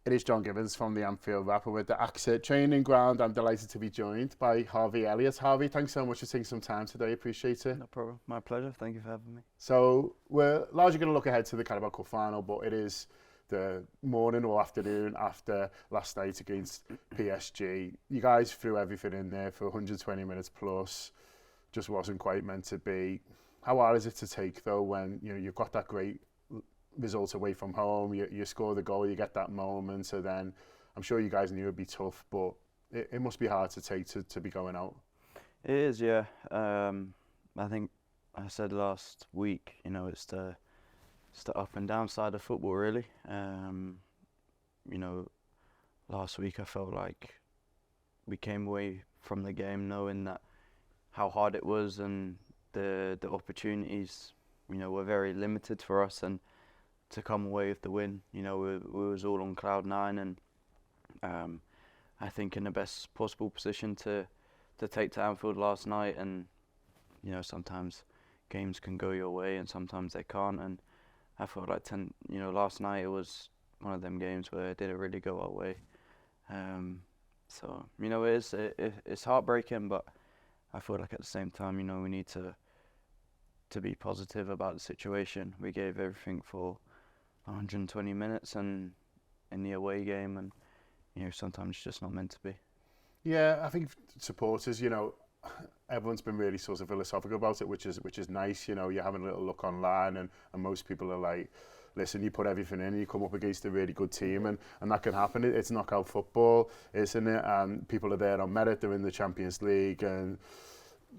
It is John Gibbons from the Anfield Wrap with the AXA Training Ground. I'm delighted to be joined by Harvey Elliott. Harvey, thanks so much for taking some time today. Appreciate it. No problem. My pleasure. Thank you for having me. So we're largely going to look ahead to the Carabao Cup final, but it is the morning or afternoon after last night against PSG. You guys threw everything in there for 120 minutes plus. Just wasn't quite meant to be. How hard is it to take though when you've got that great result away from home, you score the goal, you get that moment, so then I'm sure you guys knew it'd be tough, but it must be hard to take to be going out. It is, yeah. I think I said last week, it's the up and down side of football, really. Last week I felt like we came away from the game knowing that how hard it was and the opportunities, were very limited for us, and to come away with the win, we was all on cloud nine, and I think in the best possible position to take to Anfield last night. And sometimes games can go your way and sometimes they can't, and I felt like last night it was one of them games where it didn't really go our way. So it's heartbreaking, but I feel like at the same time, we need to be positive about the situation. We gave everything for 120 minutes and in the away game, and sometimes it's just not meant to be. Yeah, I think supporters, everyone's been really sort of philosophical about it, which is nice. You're having a little look online, and most people are like, listen, you put everything in and you come up against a really good team, and that can happen. It's knockout football, isn't it? And people are there on merit. They're in the Champions League, and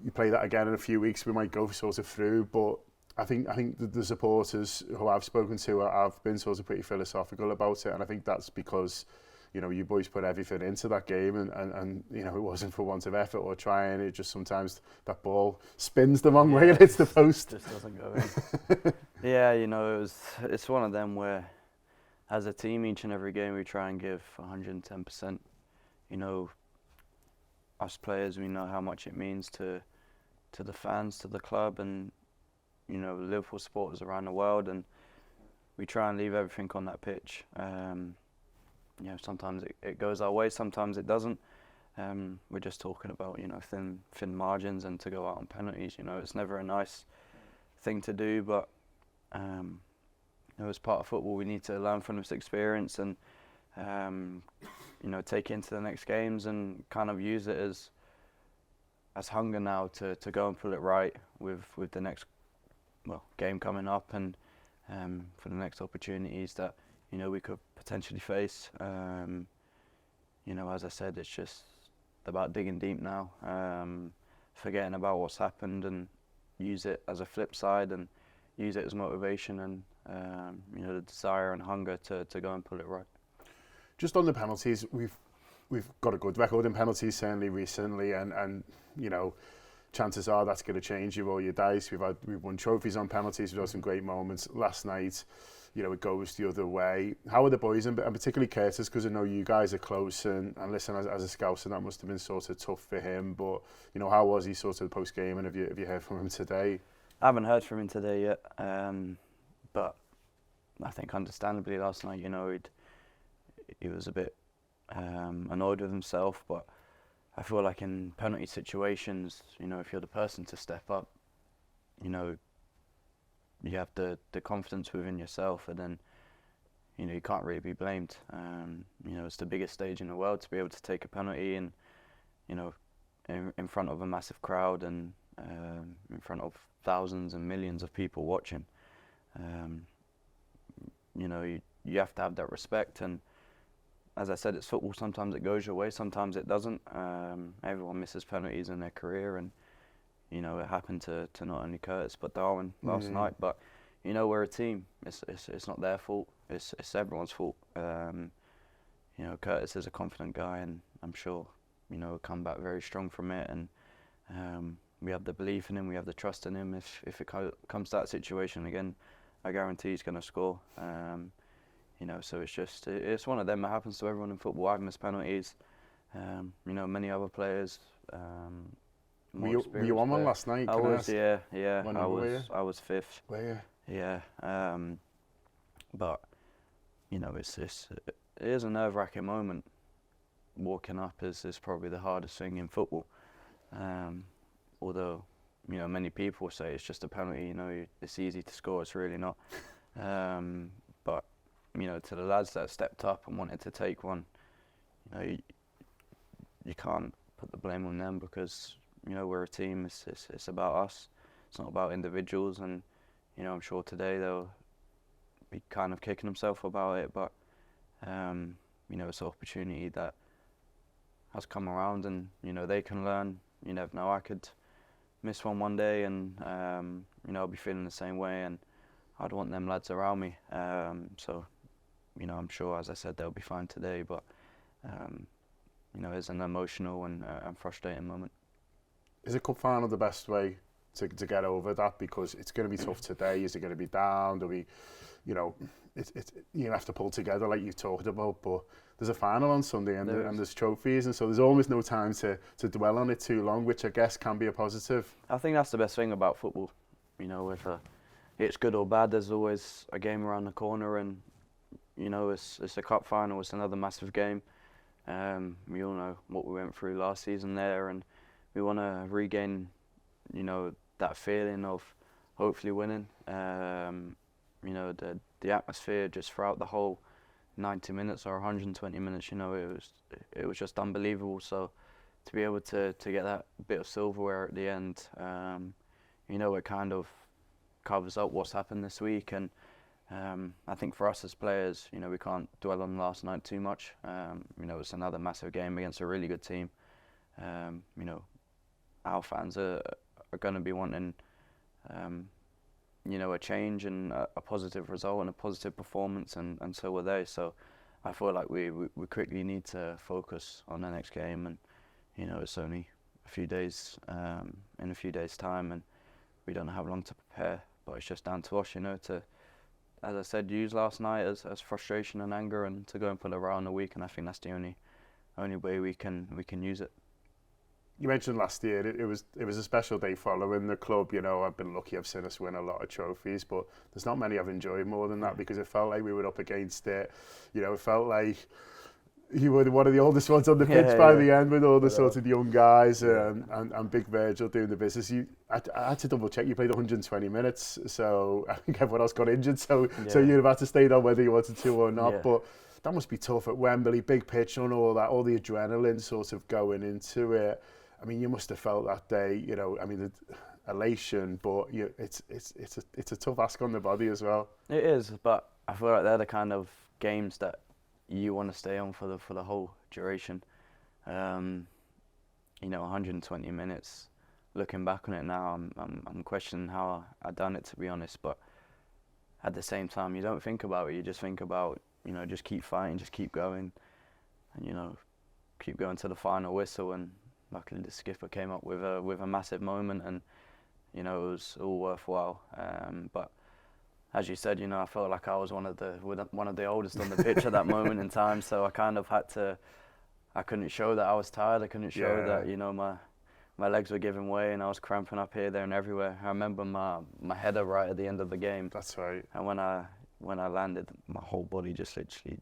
you play that again in a few weeks, we might go sort of through. But I think the supporters who I've spoken to have been sort of pretty philosophical about it, and I think that's because you boys put everything into that game, and it wasn't for want of effort or trying. It just sometimes that ball spins the wrong way and hits the post. It just doesn't go in. Yeah, it's one of them where, as a team, each and every game we try and give 110%. Us players, we know how much it means to the fans, to the club, and Liverpool supporters around the world, and we try and leave everything on that pitch. Sometimes it goes our way, sometimes it doesn't. We're just talking about thin margins, and to go out on penalties. It's never a nice thing to do, but as part of football, we need to learn from this experience and take it into the next games and kind of use it as hunger now to go and pull it right with the next game coming up, and for the next opportunities that we could potentially face. As I said, it's just about digging deep now, forgetting about what's happened, and use it as a flip side, and use it as motivation, and the desire and hunger to go and pull it right. Just on the penalties, we've got a good record in penalties certainly recently, and chances are that's going to change. You roll your dice. We've won trophies on penalties. We've had some great moments last night. It goes the other way. How are the boys, and particularly Curtis, because I know you guys are close, and listen, as a Scouser, that must have been sort of tough for him, but how was he sort of post-game, and have you heard from him today? I haven't heard from him today yet, but I think understandably last night, he was a bit annoyed with himself, but I feel like in penalty situations, if you're the person to step up, you have the confidence within yourself, and then you can't really be blamed. It's the biggest stage in the world to be able to take a penalty, and in front of a massive crowd, and in front of thousands and millions of people watching. You have to have that respect, and as I said, it's football. Sometimes it goes your way, sometimes it doesn't. Everyone misses penalties in their career, and it happened to not only Curtis but Darwin last night. But we're a team. It's not their fault. It's everyone's fault. Curtis is a confident guy, and I'm sure he'll come back very strong from it. And we have the belief in him. We have the trust in him. If it comes to that situation again, I guarantee he's going to score. So it's one of them. It happens to everyone in football. I've missed penalties. Many other players. Were you on one last night? I was, yeah. I was fifth. Were you? Yeah. But it's it is a nerve-wracking moment. Walking up is probably the hardest thing in football. Although, many people say it's just a penalty, it's easy to score, it's really not. But, to the lads that stepped up and wanted to take one, you can't put the blame on them because, we're a team, it's about us, it's not about individuals, and, I'm sure today they'll be kind of kicking themselves about it, but, it's an opportunity that has come around and, they can learn. You never know, I could miss one day and, I'll be feeling the same way, and I'd want them lads around me. So, I'm sure, as I said, they'll be fine today, but, it's an emotional and frustrating moment. Is a cup final the best way to get over that? Because it's going to be tough today. Is it going to be down? Do we, you have to pull together like you talked about, but there's a final on Sunday and there's trophies, and so there's almost no time to dwell on it too long, which I guess can be a positive. I think that's the best thing about football. If it's good or bad, there's always a game around the corner, and it's a cup final. It's another massive game. We all know what we went through last season there, and we want to regain, that feeling of hopefully winning. The atmosphere just throughout the whole 90 minutes or 120 minutes, it was just unbelievable. So to be able to get that bit of silverware at the end, it kind of covers up what's happened this week. And I think for us as players, we can't dwell on last night too much. It's another massive game against a really good team. Our fans are going to be wanting, a change and a positive result and a positive performance, and so are they. So I feel like we quickly need to focus on the next game, and it's only a few days, in a few days' time, and we don't have long to prepare. But it's just down to us, to, as I said, use last night as frustration and anger, and to go and put it around a week. And I think that's the only way we can use it. You mentioned last year it was a special day following the club. I've been lucky, I've seen us win a lot of trophies, but there's not many I've enjoyed more than that, because it felt like we were up against it. It felt like you were one of the oldest ones on the pitch by the end, with all the sort of young guys, and Big Virgil doing the business. I had to double check, you played 120 minutes, so I think everyone else got injured, so you'd have had to stay on whether you wanted to or not. But that must be tough at Wembley, big pitch and all that, all the adrenaline sort of going into it. I mean, you must have felt that day, the elation, but it's a tough ask on the body as well. It is, but I feel like they're the kind of games that you want to stay on for the whole duration. 120 minutes. Looking back on it now, I'm questioning how I done it, to be honest. But at the same time, you don't think about it. You just think about, just keep fighting, just keep going, and keep going to the final whistle. And luckily, the skipper came up with a massive moment, and it was all worthwhile. But as you said, I felt like I was one of the oldest on the pitch at that moment in time. So I kind of had to. I couldn't show that I was tired. I couldn't show that my legs were giving way and I was cramping up here, there, and everywhere. I remember my header right at the end of the game. That's right. And when I landed, my whole body just literally,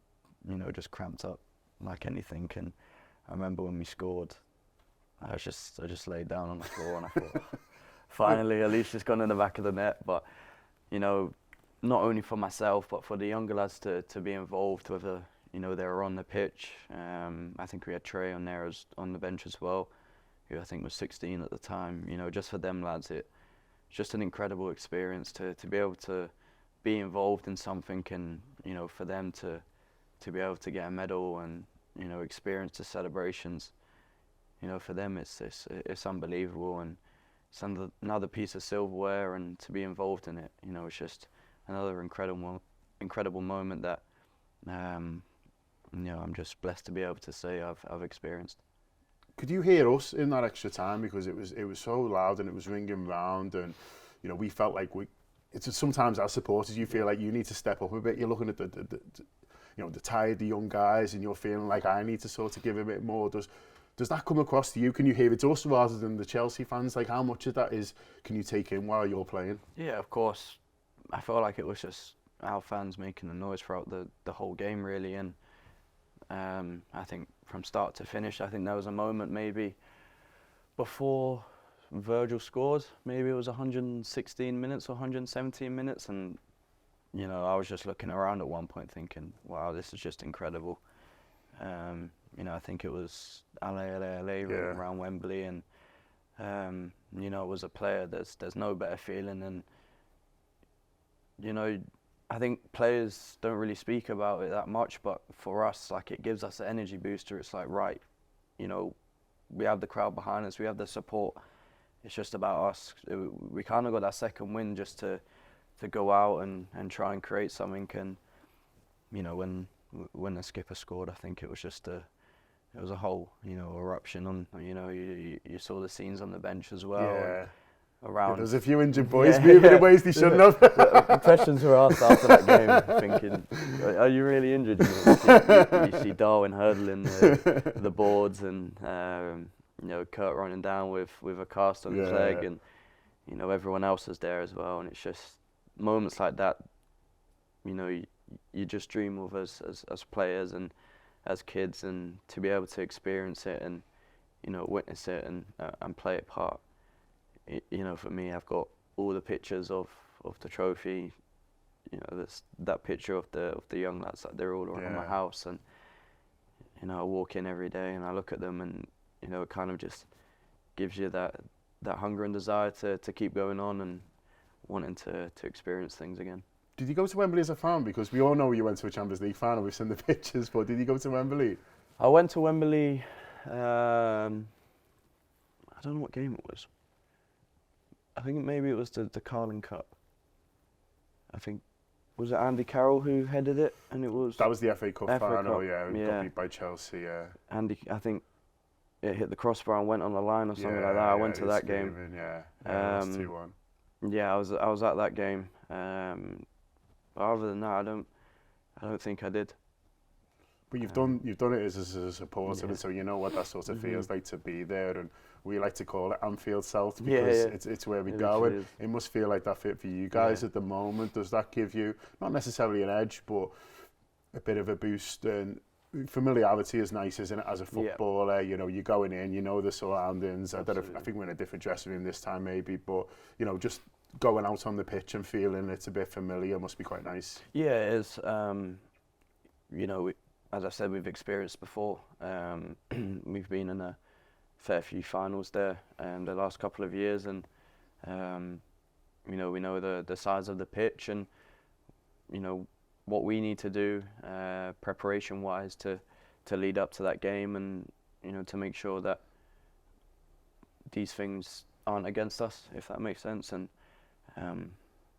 just cramped up like anything. And I remember when we scored, I just laid down on the floor and I thought, finally, at least it's gone in the back of the net. But, not only for myself, but for the younger lads to be involved, whether, they were on the pitch. I think we had Trey on there on the bench as well, who I think was 16 at the time. Just for them lads, it's just an incredible experience to be able to be involved in something, and, for them to be able to get a medal and, experience the celebrations. For them it's unbelievable, and it's another piece of silverware, and to be involved in it, it's just another incredible moment that I'm just blessed to be able to say I've experienced. Could you hear us in that extra time, because it was so loud and it was ringing round, and we felt like it's sometimes as supporters you feel like you need to step up a bit. You're looking at the tired, the young guys, and you're feeling like I need to sort of give a bit more. Does that come across to you? Can you hear it to us rather than the Chelsea fans? Like, how much of that can you take in while you're playing? Yeah, of course. I felt like it was just our fans making the noise throughout the whole game, really. And, I think from start to finish, I think there was a moment maybe before Virgil scored, maybe it was 116 minutes or 117 minutes, and you know, I was just looking around at one point thinking, wow, this is just incredible. You know, I think it was LA around Wembley, and you know, as a player, there's no better feeling. And you know, I think players don't really speak about it that much, but for us, like, it gives us an energy booster. It's like, right, you know, we have the crowd behind us, we have the support. It's just about us. We kind of got that second wind just to go out and try and create something. And you know, when the skipper scored, I think it was just it was a whole, you know, eruption on, you know, you saw the scenes on the bench as well. Yeah. Around. There's a few injured boys moving in ways they shouldn't have. The questions were asked after that game, thinking, are you really injured? You see Darwin hurdling the boards, and you know, Kurt running down with a cast on his leg, and you know, everyone else is there as well. And it's just moments like that, you know, you just dream of as players and as kids, and to be able to experience it and, you know, witness it and play it part. You know, for me, I've got all the pictures of the trophy. You know, that picture of the young lads, like, they're all around my house, and you know, I walk in every day and I look at them, and you know, it kind of just gives you that hunger and desire to keep going on and wanting to experience things again. Did you go to Wembley as a fan? Because we all know you went to a Champions League final, we've seen the pictures, but did you go to Wembley? I went to Wembley, I don't know what game it was. I think maybe it was the Carling Cup. I think, was it Andy Carroll who headed it? And it was... That was the FA Cup final, Cup, we got beat by Chelsea, Andy, I think it hit the crossbar and went on the line or something like that. I went to that game. That was 2-1. Yeah, I was at that game. But other than that, I don't think I did. But you've done it as a supporter, and so you know what that sort of feels like to be there. And we like to call it Anfield South because it's where we go, and it must feel like that fit for you guys at the moment. Does that give you not necessarily an edge, but a bit of a boost? And familiarity is nice, isn't it? As a footballer, you know, you're going in, you know the surroundings. I think we're in a different dressing room this time, maybe, but you know, just going out on the pitch and feeling it's a bit familiar must be quite nice. Yeah, it is. You know, as I said, we've experienced before. We've been in a fair few finals there the last couple of years, and you know, we know the size of the pitch, and you know what we need to do preparation-wise to lead up to that game, and you know, to make sure that these things aren't against us, if that makes sense. And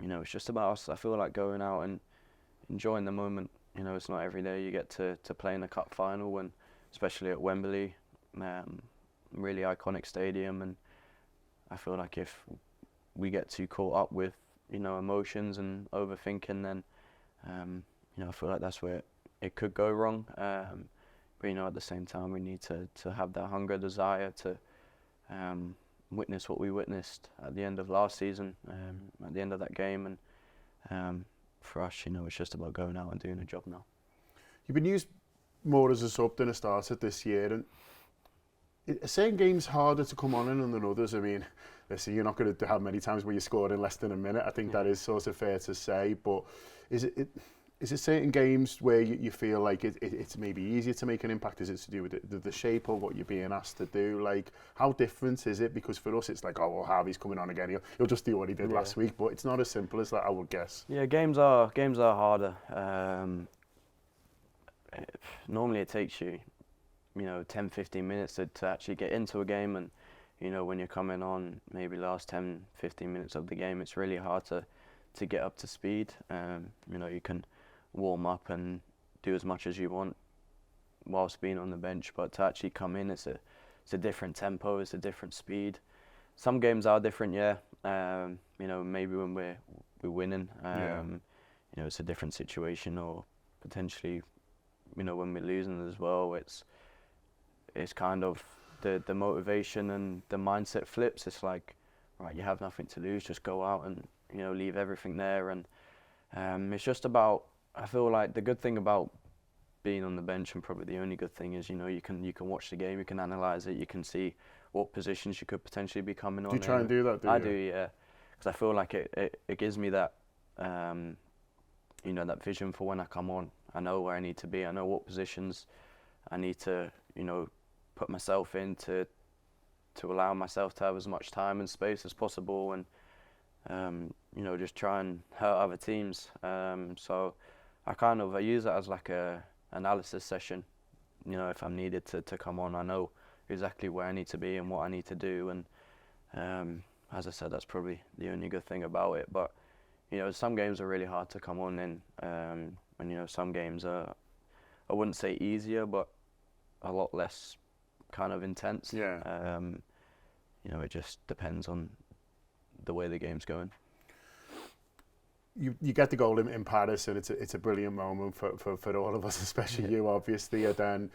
you know, it's just about us. I feel like going out and enjoying the moment. You know, it's not every day you get to play in a cup final, and especially at Wembley, really iconic stadium. And I feel like if we get too caught up with, you know, emotions and overthinking, then you know, I feel like that's where it could go wrong. But you know, at the same time, we need to have that hunger, desire to witness what we witnessed at the end of last season, at the end of that game. And for us, you know, it's just about going out and doing a job now. You've been used more as a sub than a starter this year, and are certain games harder to come on in than others? I mean, listen, you're not going to have many times where you scored in less than a minute. I think that is sort of fair to say, but is it certain games where you feel like it's maybe easier to make an impact? Is it to do with the shape or what you're being asked to do? Like, how different is it? Because for us, it's like, oh, well, Harvey's coming on again. He'll just do what he did last week, but it's not as simple as that, I would guess. Yeah, games are harder. Normally it takes you, you know, 10, 15 minutes to actually get into a game, and you know, when you're coming on maybe last 10, 15 minutes of the game, it's really hard to get up to speed. You know, you can warm up and do as much as you want whilst being on the bench, but to actually come in, it's a different tempo, it's a different speed. Some games are different, you know, maybe when we're winning, you know, it's a different situation, or potentially, you know, when we're losing as well, it's kind of the motivation and the mindset flips. It's like, right, you have nothing to lose, just go out and, you know, leave everything there. And it's just about, I feel like the good thing about being on the bench, and probably the only good thing is, you can watch the game, you can analyse it, you can see what positions you could potentially be coming on. Do you try and do that? I do, yeah, because I feel like it gives me that that vision for when I come on. I know where I need to be. I know what positions I need to put myself in to allow myself to have as much time and space as possible, and just try and hurt other teams. So I use that as like a analysis session. If I'm needed to come on, I know exactly where I need to be and what I need to do. And as I said, that's probably the only good thing about it. But some games are really hard to come on in, and some games are, I wouldn't say easier, but a lot less kind of intense. Yeah. It just depends on the way the game's going. You get the goal in Paris, and it's a brilliant moment for all of us, especially you, obviously. And then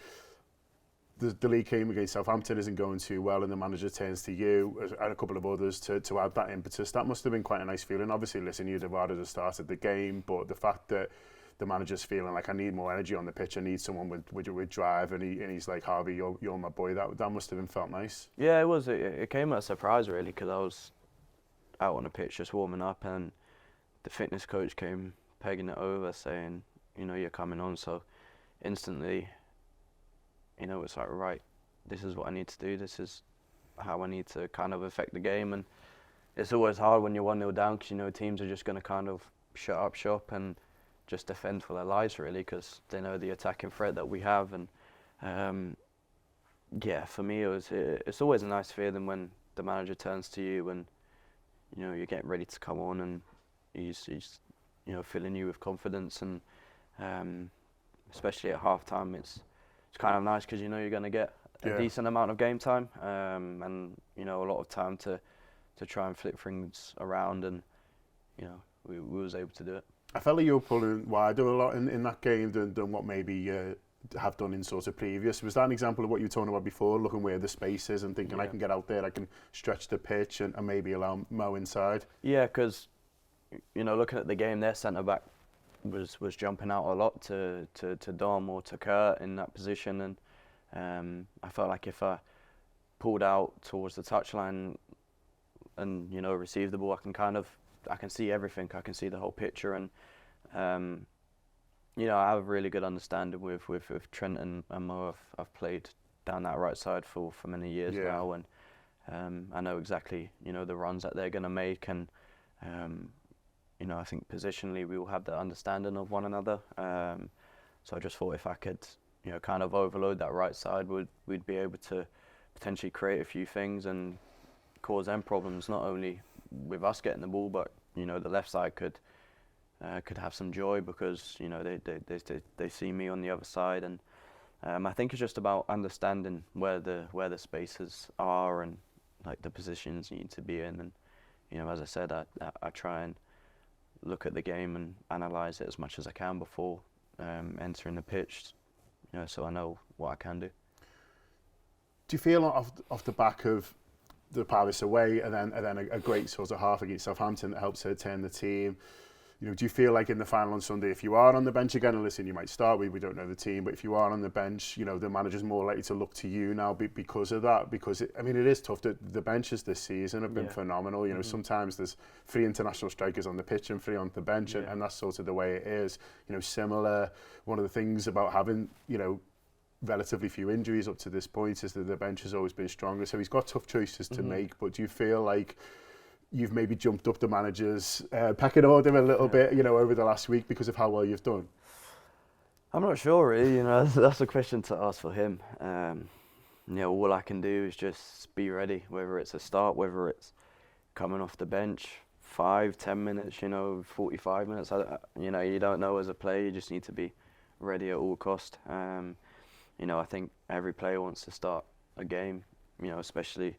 the league game against Southampton isn't going too well, and the manager turns to you and a couple of others to add that impetus. That must have been quite a nice feeling. Obviously, listen, you'd have rather have started the game, but the fact that the manager's feeling like, I need more energy on the pitch, I need someone with drive, and he's like, Harvey, you're my boy. That must have felt nice. Yeah, it was. It came as a surprise, really, because I was out on the pitch just warming up, and the fitness coach came pegging it over, saying, you're coming on. So instantly, it's like, right, this is what I need to do. This is how I need to kind of affect the game. And it's always hard when you're 1-0 down, because teams are just going to kind of shut up shop and just defend for their lives, really, because they know the attacking threat that we have. And for me, it's always a nice feeling when the manager turns to you and you're getting ready to come on, and he's filling you with confidence. And especially at half time, it's kind of nice, because you're going to get a decent amount of game time, and a lot of time to try and flip things around, and we was able to do it. I felt like you were pulling wider a lot in that game than what maybe have done in sort of previous. Was that an example of what you were talking about before, looking where the space is and thinking, I can get out there, I can stretch the pitch and maybe allow Mo inside? Yeah, because looking at the game, their centre back was jumping out a lot to Dom or to Kurt in that position, and I felt like if I pulled out towards the touchline and received the ball, I can see everything. I can see the whole picture, and I have a really good understanding with Trent and Mo. I've played down that right side for many years now, and I know exactly the runs that they're going to make, and I think positionally we will have that understanding of one another. So I just thought if I could kind of overload that right side, we'd be able to potentially create a few things and cause them problems, not only with us getting the ball, but the left side could have some joy, because they see me on the other side, and I think it's just about understanding where the spaces are and like the positions you need to be in, and as I said, I try and look at the game and analyse it as much as I can before entering the pitch, so I know what I can do. Do you feel off the back of the Paris away and then a great sort of half against Southampton that helps her turn the team, do you feel like in the final on Sunday, if you are on the bench again, and listen, you might start, we don't know the team, but if you are on the bench, the manager's more likely to look to you now because of that? Because it is tough. The benches this season have been phenomenal. Sometimes there's 3 international strikers on the pitch and 3 on the bench, and that's sort of the way it is. Similar, one of the things about having, relatively few injuries up to this point is that the bench has always been stronger. So he's got tough choices to make, but do you feel like you've maybe jumped up the manager's pecking order a little bit, over the last week because of how well you've done? I'm not sure, really. That's a question to ask for him. All I can do is just be ready, whether it's a start, whether it's coming off the bench, 5-10 minutes, 45 minutes. You don't know as a player. You just need to be ready at all cost. I think every player wants to start a game, especially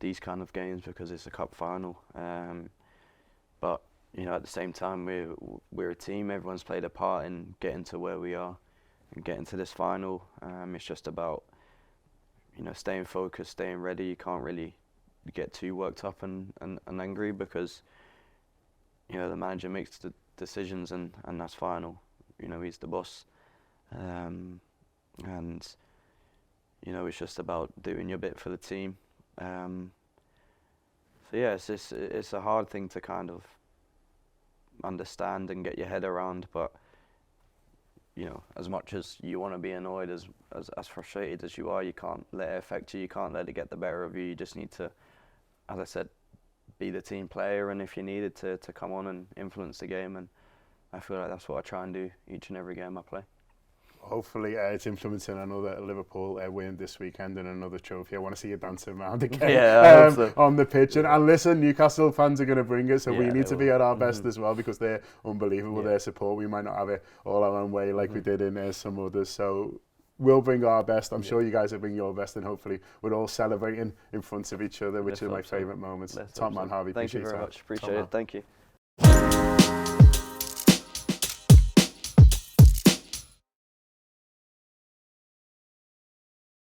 these kind of games, because it's a cup final. But at the same time, we're a team. Everyone's played a part in getting to where we are and getting to this final. It's just about staying focused, staying ready. You can't really get too worked up and angry, because the manager makes the decisions, and that's final. He's the boss. and you know, it's just about doing your bit for the team. So yeah, it's a hard thing to kind of understand and get your head around, but you know, as much as you want to be annoyed, as frustrated as you are, you can't let it affect you. You can't let it get the better of you. You just need to, as I said, be the team player, and if you needed to come on and influence the game, and I feel like that's what I try and do each and every game I play. Hopefully it's influencing another Liverpool win this weekend and another trophy. I want to see you dancing around again on the pitch. And listen, Newcastle fans are going to bring it, so we need to be at our best as well, because they're unbelievable, their support. We might not have it all our own way like we did in some others. So we'll bring our best. I'm sure you guys will bring your best, and hopefully we're all celebrating in front of each other, which is my favourite moments. Top man, Harvey. Thank you very much. Appreciate it. Thank you.